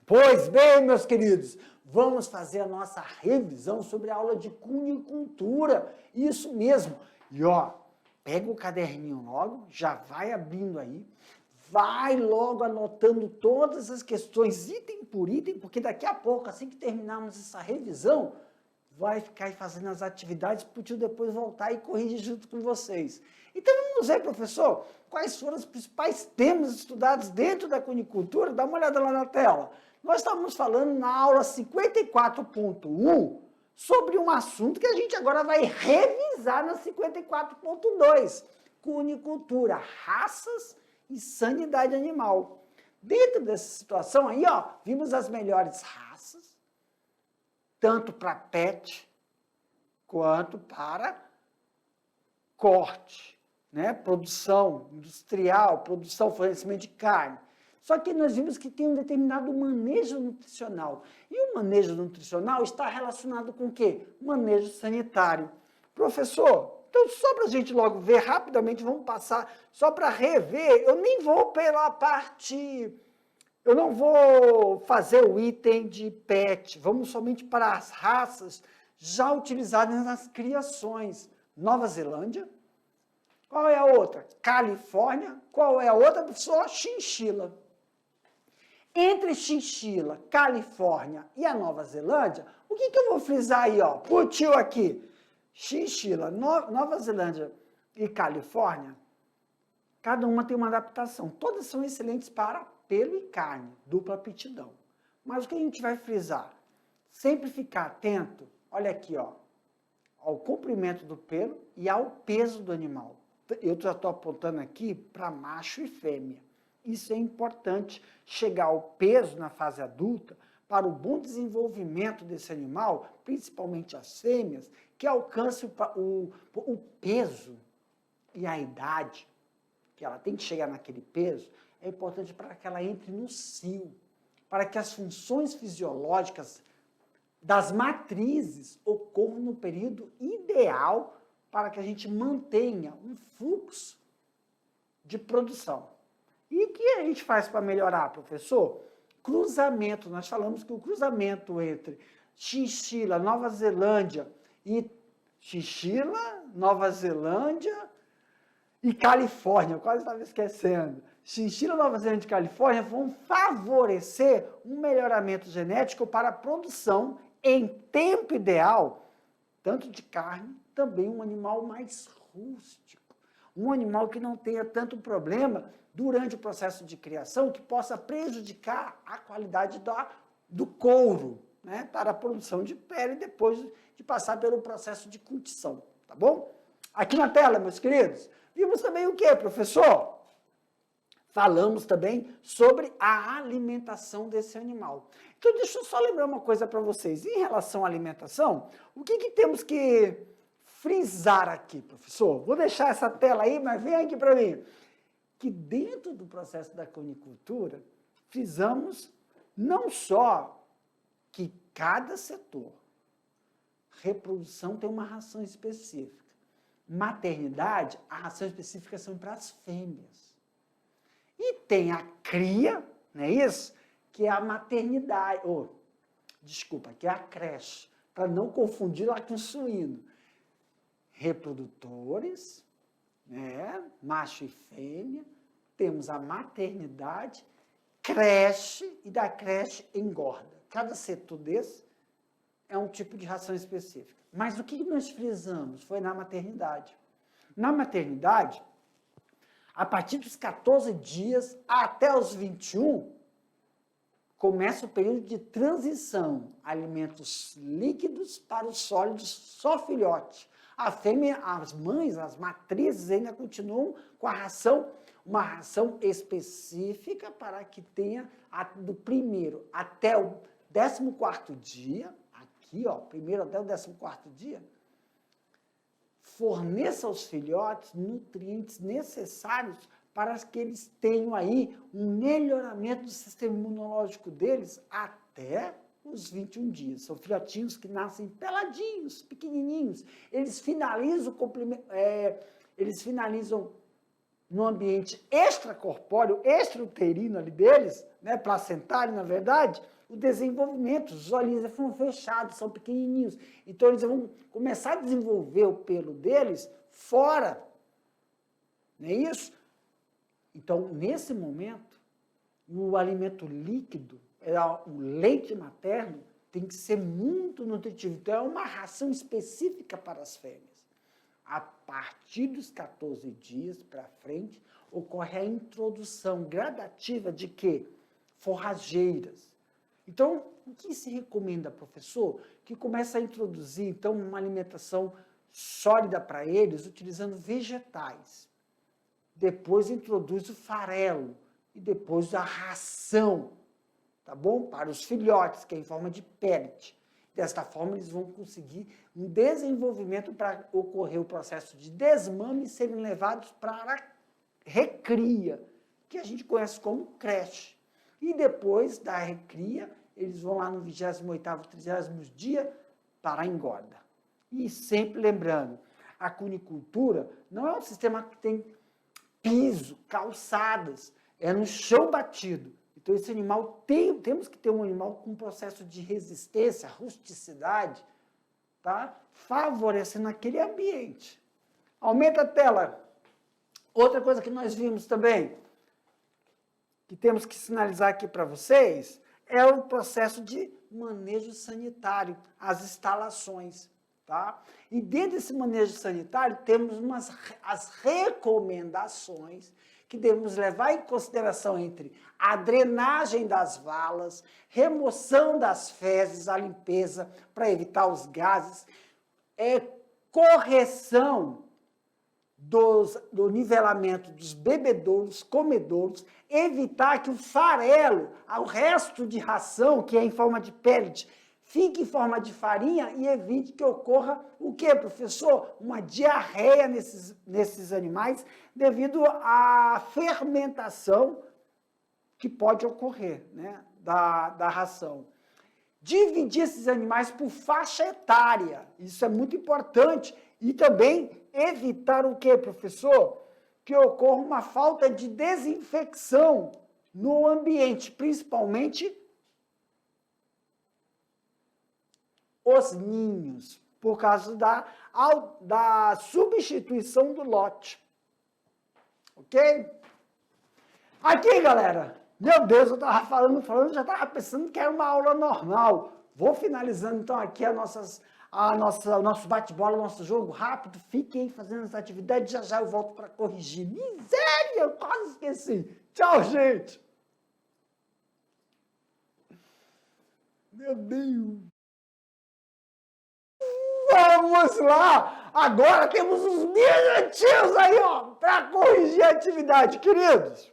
Pois bem, meus queridos, vamos fazer a nossa revisão sobre a aula de cunicultura. Isso mesmo. E ó, pega o caderninho logo, já vai abrindo aí, vai logo anotando todas as questões, item por item, porque daqui a pouco, assim que terminarmos essa revisão, vai ficar aí fazendo as atividades para o tio depois voltar e corrigir junto com vocês. Então vamos ver, professor, quais foram os principais temas estudados dentro da cunicultura? Dá uma olhada lá na tela. Nós estávamos falando na aula 54.1 sobre um assunto que a gente agora vai revisar na 54.2, cunicultura, raças e sanidade animal. Dentro dessa situação aí, ó, vimos as melhores raças, tanto para pet quanto para corte, né? Produção industrial, produção, fornecimento de carne. Só que nós vimos que tem um determinado manejo nutricional. E o manejo nutricional está relacionado com o quê? Manejo sanitário. Professor, então só para a gente logo ver rapidamente, vamos passar, só para rever, eu nem vou pela parte... Eu não vou fazer o item de pet, vamos somente para as raças já utilizadas nas criações. Nova Zelândia. Qual é a outra? Califórnia. Qual é a outra? Só chinchila. Entre chinchila, Califórnia e a Nova Zelândia, o que eu vou frisar aí, ó? Pro tio aqui. Chinchila, Nova Zelândia e Califórnia, cada uma tem uma adaptação. Todas são excelentes para pelo e carne, dupla aptidão. Mas o que a gente vai frisar? Sempre ficar atento, olha aqui, ó, ao comprimento do pelo e ao peso do animal. Eu já estou apontando aqui para macho e fêmea. Isso é importante, chegar ao peso na fase adulta, para o bom desenvolvimento desse animal, principalmente as fêmeas, que alcance o peso e a idade, que ela tem que chegar naquele peso, é importante para que ela entre no cio, para que as funções fisiológicas das matrizes ocorram no período ideal para que a gente mantenha um fluxo de produção. E o que a gente faz para melhorar, professor? Cruzamento. Nós falamos que o cruzamento entre chinchila, Nova Zelândia e chinchila, Nova Zelândia e Califórnia, eu quase estava esquecendo. Chinchila, Nova Zelândia e Califórnia vão favorecer um melhoramento genético para a produção em tempo ideal, tanto de carne, também um animal mais rústico, um animal que não tenha tanto problema durante o processo de criação, que possa prejudicar a qualidade do couro, né, para a produção de pele depois de passar pelo processo de curtição, tá bom? Aqui na tela, meus queridos, vimos também o que, professor? Falamos também sobre a alimentação desse animal. Então, deixa eu só lembrar uma coisa para vocês. Em relação à alimentação, o que temos que frisar aqui, professor? Vou deixar essa tela aí, mas vem aqui para mim. Que dentro do processo da cunicultura, frisamos não só que cada setor, reprodução tem uma ração específica. Maternidade, a ração específica são para as fêmeas. E tem a cria, não é isso? Que é a maternidade, que é a creche, para não confundir lá com suíno. Reprodutores, né? Macho e fêmea, temos a maternidade, creche, e da creche engorda. Cada setor desse é um tipo de ração específica. Mas o que nós frisamos foi na maternidade. Na maternidade, a partir dos 14 dias até os 21, começa o período de transição, alimentos líquidos para os sólidos, só filhote. A fêmea, as mães, as matrizes ainda continuam com a ração, uma ração específica para que tenha do primeiro até o 14º dia, aqui ó, primeiro até o 14º dia, forneça aos filhotes nutrientes necessários para que eles tenham aí um melhoramento do sistema imunológico deles até os 21 dias. São filhotinhos que nascem peladinhos, pequenininhos. Eles finalizam no ambiente extracorpóreo, extrauterino ali deles, né, placentário, na verdade, o desenvolvimento. Os olhinhos foram fechados, são pequenininhos. Então, eles vão começar a desenvolver o pelo deles fora. Não é isso? Então, nesse momento, o alimento líquido, o leite materno, tem que ser muito nutritivo. Então, é uma ração específica para as fêmeas. A partir dos 14 dias para frente, ocorre a introdução gradativa de quê? Forrageiras. Então, o que se recomenda, professor? Que comece a introduzir, então, uma alimentação sólida para eles, utilizando vegetais. Depois introduz o farelo e depois a ração, tá bom? Para os filhotes, que é em forma de pellet. Desta forma, eles vão conseguir um desenvolvimento para ocorrer o processo de desmame e serem levados para a recria, que a gente conhece como creche. E depois da recria, eles vão lá no 28º, 30º dia para a engorda. E sempre lembrando, a cunicultura não é um sistema que tem piso, calçadas, é no chão batido. Então, esse animal, temos que ter um animal com um processo de resistência, rusticidade, tá? Favorecendo aquele ambiente. Aumenta a tela. Outra coisa que nós vimos também, que temos que sinalizar aqui para vocês, é o processo de manejo sanitário, as instalações. Tá? E dentro desse manejo sanitário, temos as recomendações que devemos levar em consideração entre a drenagem das valas, remoção das fezes, a limpeza para evitar os gases, correção do nivelamento dos bebedouros, comedouros, evitar que o farelo, o resto de ração, que é em forma de pellet, fique em forma de farinha e evite que ocorra o quê, professor? Uma diarreia nesses animais devido à fermentação que pode ocorrer, né, da ração. Dividir esses animais por faixa etária, isso é muito importante. E também evitar o quê, professor? Que ocorra uma falta de desinfecção no ambiente, principalmente os ninhos, por causa da substituição do lote. Ok? Aqui, galera, meu Deus, eu estava falando, já estava pensando que era uma aula normal. Vou finalizando, então, aqui o nosso bate-bola, nosso jogo rápido. Fiquem fazendo essa atividade, já já eu volto para corrigir. Miséria, eu quase esqueci. Tchau, gente. Meu Deus. Vamos lá! Agora temos uns minutinhos aí, ó, para corrigir a atividade, queridos.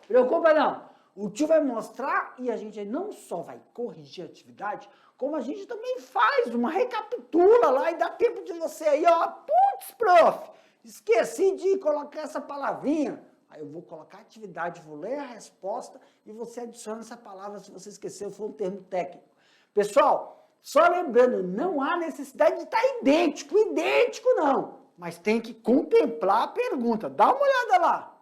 Preocupa não. O tio vai mostrar e a gente não só vai corrigir a atividade, como a gente também faz uma recapitula lá e dá tempo de você aí, ó. Putz, prof, esqueci de colocar essa palavrinha. Aí eu vou colocar a atividade, vou ler a resposta e você adiciona essa palavra se você esqueceu, foi um termo técnico. Pessoal, só lembrando, não há necessidade de estar idêntico não, mas tem que contemplar a pergunta. Dá uma olhada lá.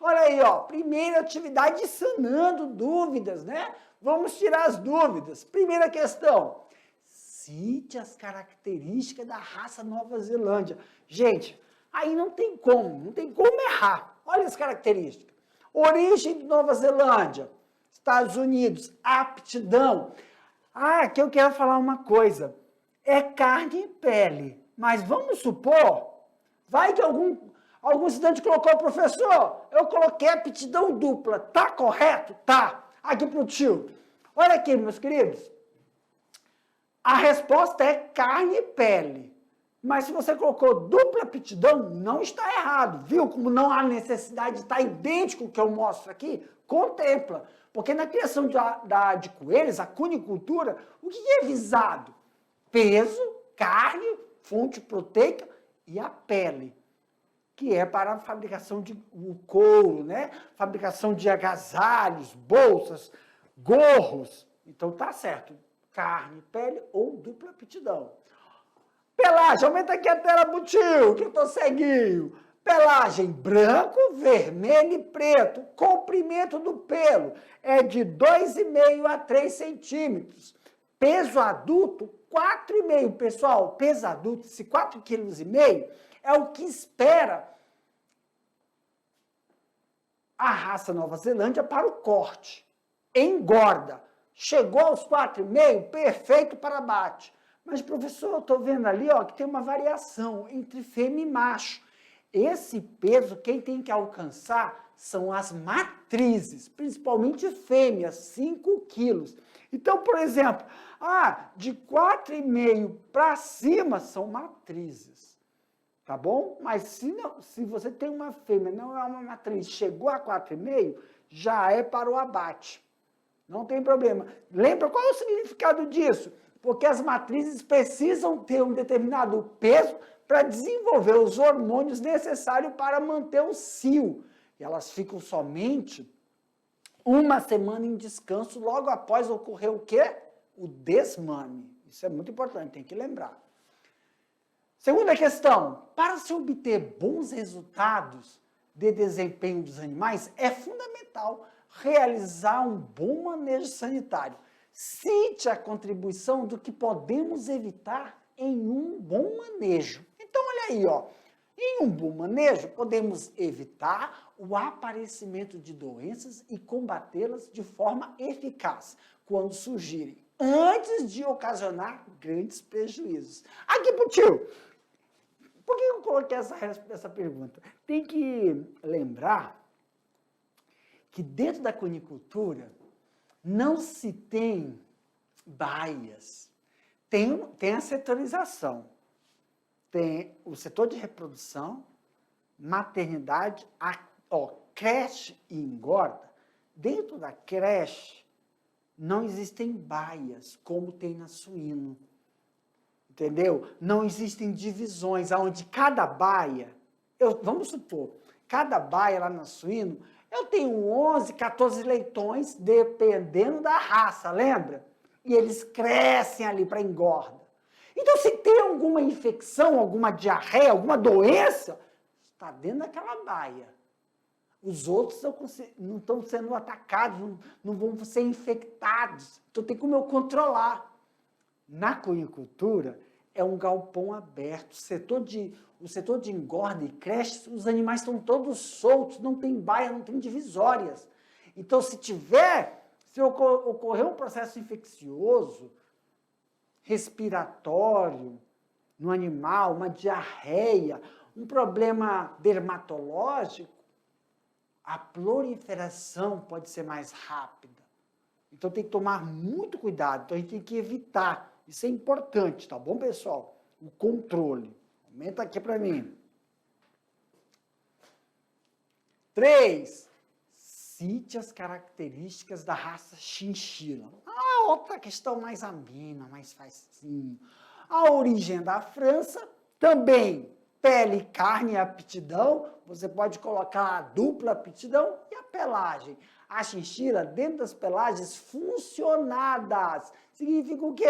Olha aí, ó, primeira atividade sanando dúvidas, né? Vamos tirar as dúvidas. Primeira questão. Cite as características da raça Nova Zelândia. Gente, aí não tem como errar. Olha as características. Origem de Nova Zelândia, Estados Unidos, aptidão. Aqui eu quero falar uma coisa. É carne e pele. Mas vamos supor, vai que algum estudante colocou, professor, eu coloquei aptidão dupla. Tá correto? Tá. Aqui pro tio. Olha aqui, meus queridos. A resposta é carne e pele. Mas se você colocou dupla aptidão, não está errado. Viu como não há necessidade de estar idêntico ao que eu mostro aqui? Contempla. Porque na criação de coelhos, a cunicultura, o que é visado? Peso, carne, fonte proteica e a pele, que é para a fabricação de couro, né? Fabricação de agasalhos, bolsas, gorros. Então tá certo. Carne, pele ou dupla aptidão. Pelagem, aumenta aqui a tela pro tio, que eu tô ceguinho. Pelagem branco, vermelho e preto. Comprimento do pelo é de 2,5 a 3 centímetros. Peso adulto, 4,5. Pessoal, peso adulto, esse 4,5 kg é o que espera a raça Nova Zelândia para o corte. Engorda. Chegou aos 4,5, perfeito para abate. Mas, professor, eu estou vendo ali ó, que tem uma variação entre fêmea e macho. Esse peso, quem tem que alcançar são as matrizes, principalmente fêmeas, 5 quilos. Então, por exemplo, de 4,5 para cima são matrizes, tá bom? Mas se você tem uma fêmea, não é uma matriz, chegou a 4,5, já é para o abate. Não tem problema. Lembra qual é o significado disso? Porque as matrizes precisam ter um determinado peso para desenvolver os hormônios necessários para manter o cio. E elas ficam somente uma semana em descanso logo após ocorrer o quê? O desmame. Isso é muito importante, tem que lembrar. Segunda questão, para se obter bons resultados de desempenho dos animais, é fundamental realizar um bom manejo sanitário. Cite a contribuição do que podemos evitar em um bom manejo. Então, olha aí, ó. Em um bom manejo, podemos evitar o aparecimento de doenças e combatê-las de forma eficaz, quando surgirem, antes de ocasionar grandes prejuízos. Aqui pro tio, por que eu coloquei essa pergunta? Tem que lembrar que dentro da conicultura não se tem baias, tem a setorização. Tem o setor de reprodução, maternidade, creche e engorda. Dentro da creche, não existem baias, como tem na suíno. Entendeu? Não existem divisões, onde cada baia, vamos supor, cada baia lá na suíno, eu tenho 11, 14 leitões, dependendo da raça, lembra? E eles crescem ali para engorda. Então, se tem alguma infecção, alguma diarreia, alguma doença, está dentro daquela baia. Os outros não estão sendo atacados, não vão ser infectados. Então, tem como eu controlar. Na conicultura, é um galpão aberto. O setor de engorda e creche, os animais estão todos soltos, não tem baia, não tem divisórias. Então, se ocorrer um processo infeccioso, respiratório no animal, uma diarreia, um problema dermatológico, a proliferação pode ser mais rápida. Então, tem que tomar muito cuidado. Então, a gente tem que evitar. Isso é importante, tá bom, pessoal? O controle. Aumenta aqui para mim. 3. Cite as características da raça chinchila. Outra questão mais amena, mais facinho. A origem da França, também pele e carne, aptidão. Você pode colocar a dupla aptidão e a pelagem. A chinchila, dentro das pelagens fusionadas. Significa o quê?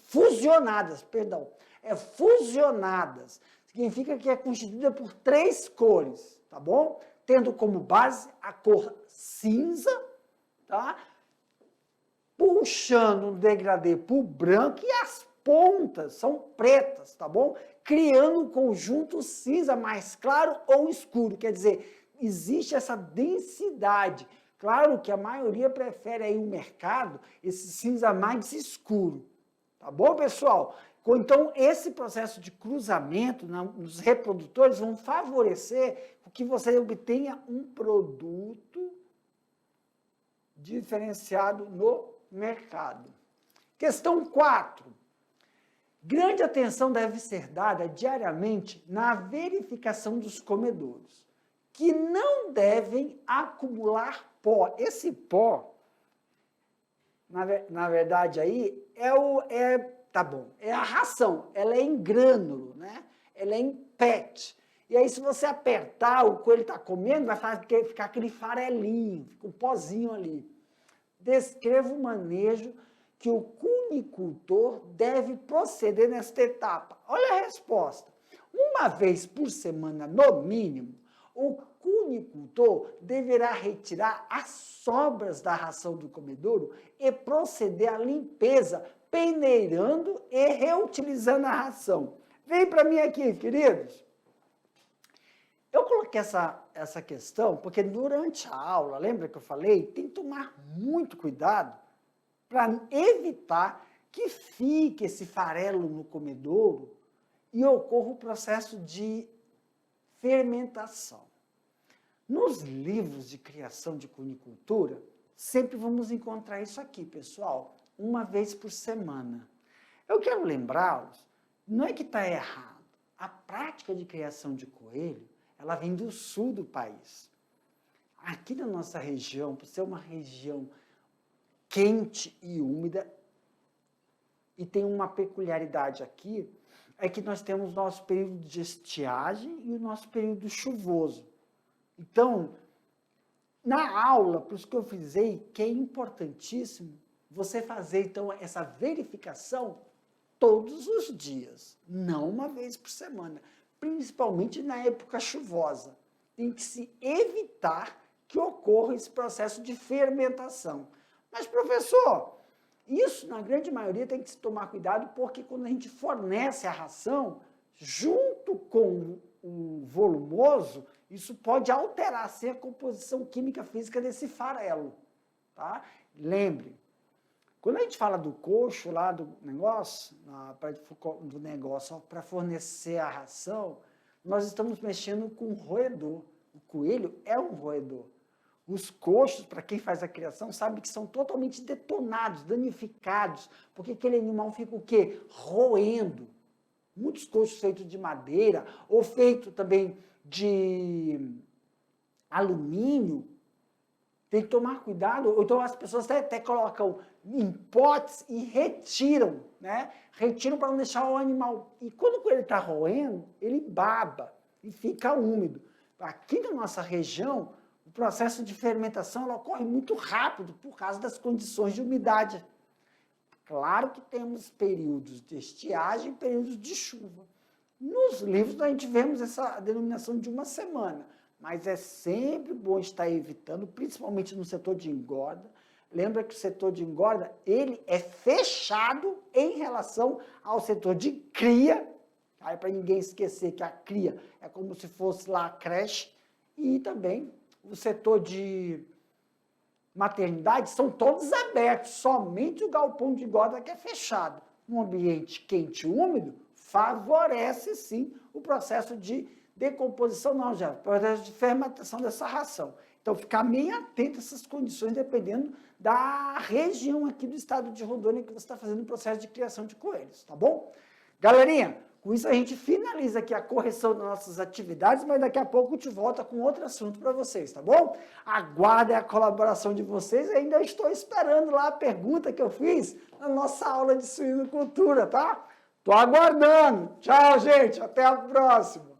Fusionadas, perdão. Fusionadas. Significa que é constituída por 3 cores, tá bom? Tendo como base a cor cinza, tá? Puxando um degradê para o branco e as pontas são pretas, tá bom? Criando um conjunto cinza mais claro ou escuro. Quer dizer, existe essa densidade. Claro que a maioria prefere aí o mercado, esse cinza mais escuro. Tá bom, pessoal? Então, esse processo de cruzamento nos reprodutores vão favorecer que você obtenha um produto diferenciado no mercado. Questão 4. Grande atenção deve ser dada diariamente na verificação dos comedouros, que não devem acumular pó. Esse pó, na verdade, aí tá bom, é a ração, ela é em grânulo, né? Ela é em PET. E aí, se você apertar, o coelho está comendo, vai ficar aquele farelinho, fica um pozinho ali. Descreva o manejo que o cunicultor deve proceder nesta etapa. Olha a resposta. Uma vez por semana, no mínimo, o cunicultor deverá retirar as sobras da ração do comedouro e proceder à limpeza, peneirando e reutilizando a ração. Vem para mim aqui, queridos. Eu coloquei essa questão porque durante a aula, lembra que eu falei? Tem que tomar muito cuidado para evitar que fique esse farelo no comedouro e ocorra o processo de fermentação. Nos livros de criação de cunicultura, sempre vamos encontrar isso aqui, pessoal, uma vez por semana. Eu quero lembrá-los, não é que está errado. A prática de criação de coelho, ela vem do sul do país. Aqui na nossa região, por ser uma região quente e úmida, e tem uma peculiaridade aqui, é que nós temos nosso período de estiagem e o nosso período chuvoso. Então, na aula, por isso que eu frisei que é importantíssimo você fazer, então, essa verificação todos os dias, não uma vez por semana, principalmente na época chuvosa. Tem que se evitar que ocorra esse processo de fermentação. Mas, professor, isso, na grande maioria, tem que se tomar cuidado, porque quando a gente fornece a ração, junto com o volumoso, isso pode alterar assim, a composição química física desse farelo. Tá? Lembre, quando a gente fala do coxo lá do negócio, para fornecer a ração, nós estamos mexendo com um roedor. O coelho é um roedor. Os coxos, para quem faz a criação, sabe que são totalmente detonados, danificados, porque aquele animal fica o quê? Roendo. Muitos coxos feitos de madeira, ou feitos também de alumínio, tem que tomar cuidado, ou então as pessoas até colocam em potes e retiram, né? Retiram para não deixar o animal. E quando o coelho está roendo, ele baba e fica úmido. Aqui na nossa região, o processo de fermentação ocorre muito rápido por causa das condições de umidade. Claro que temos períodos de estiagem e períodos de chuva. Nos livros a gente vemos essa denominação de uma semana, mas é sempre bom estar evitando, principalmente no setor de engorda. Lembra que o setor de engorda, ele é fechado em relação ao setor de cria, aí para ninguém esquecer que a cria é como se fosse lá a creche, e também o setor de maternidade são todos abertos, somente o galpão de engorda que é fechado. Um ambiente quente e úmido favorece, sim, o processo de decomposição, não, já, o processo de fermentação dessa ração. Então, ficar meio atento a essas condições, dependendo da região aqui do estado de Rondônia que você está fazendo o processo de criação de coelhos, tá bom? Galerinha, com isso a gente finaliza aqui a correção das nossas atividades, mas daqui a pouco a gente volta com outro assunto para vocês, tá bom? Aguardem a colaboração de vocês, ainda estou esperando lá a pergunta que eu fiz na nossa aula de suinocultura, tá? Tô aguardando. Tchau, gente, até a próxima.